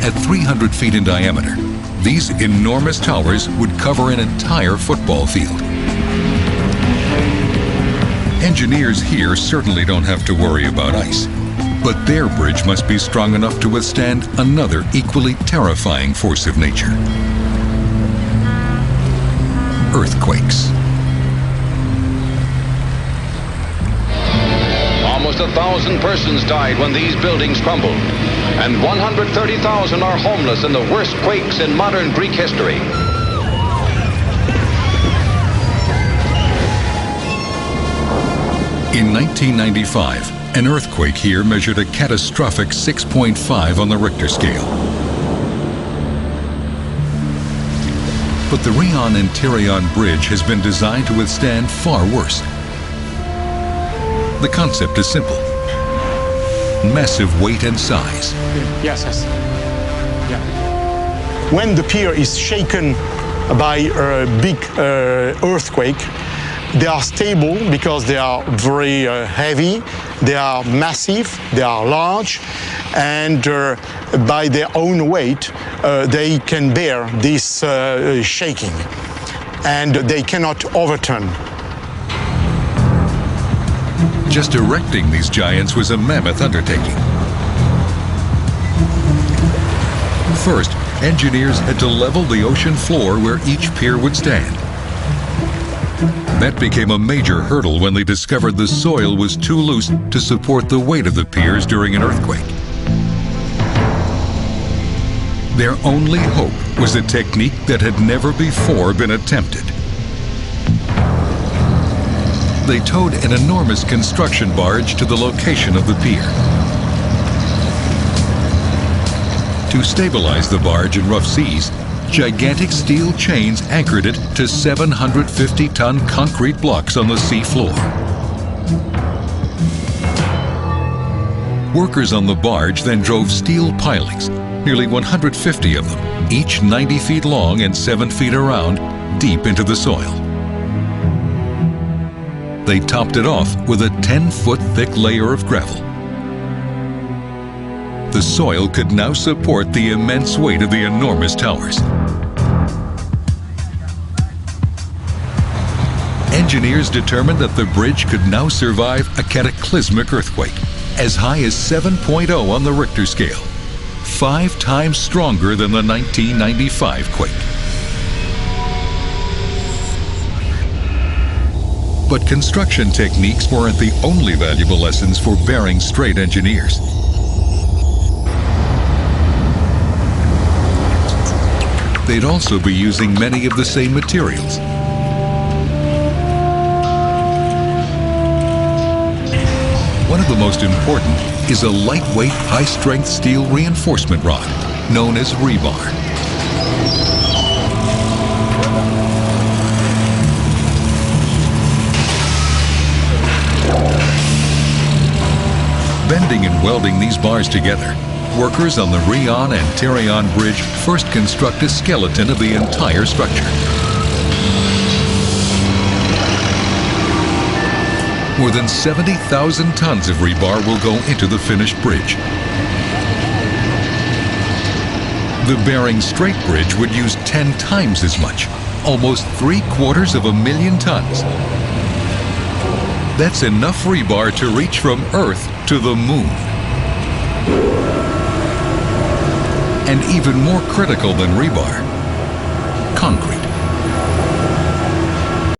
At 300 feet in diameter, these enormous towers would cover an entire football field. Engineers here certainly don't have to worry about ice, but their bridge must be strong enough to withstand another equally terrifying force of nature: earthquakes. Almost 1,000 persons died when these buildings crumbled, and 130,000 are homeless in the worst quakes in modern Greek history. In 1995, an earthquake here measured a catastrophic 6.5 on the Richter scale. But the Rion and Tirion Bridge has been designed to withstand far worse. The concept is simple: massive weight and size. Yes. Yeah. When the pier is shaken by a big earthquake, they are stable because they are very heavy, they are massive, they are large, and by their own weight, they can bear this shaking, and they cannot overturn. Just erecting these giants was a mammoth undertaking. First, engineers had to level the ocean floor where each pier would stand. That became a major hurdle when they discovered the soil was too loose to support the weight of the piers during an earthquake. Their only hope was a technique that had never before been attempted. They towed an enormous construction barge to the location of the pier. To stabilize the barge in rough seas, gigantic steel chains anchored it to 750-ton concrete blocks on the sea floor. Workers on the barge then drove steel pilings, nearly 150 of them, each 90 feet long and 7 feet around, deep into the soil. They topped it off with a 10-foot thick layer of gravel. The soil could now support the immense weight of the enormous towers. Engineers determined that the bridge could now survive a cataclysmic earthquake, as high as 7.0 on the Richter scale, 5 times stronger than the 1995 quake. But construction techniques weren't the only valuable lessons for Bering Strait engineers. They'd also be using many of the same materials. One of the most important is a lightweight, high-strength steel reinforcement rod, known as rebar. Bending and welding these bars together, workers on the Rion and Tirion Bridge first construct a skeleton of the entire structure. More than 70,000 tons of rebar will go into the finished bridge. The Bering Strait Bridge would use 10 times as much, almost 750,000 tons. That's enough rebar to reach from Earth to the moon. And even more critical than rebar, concrete.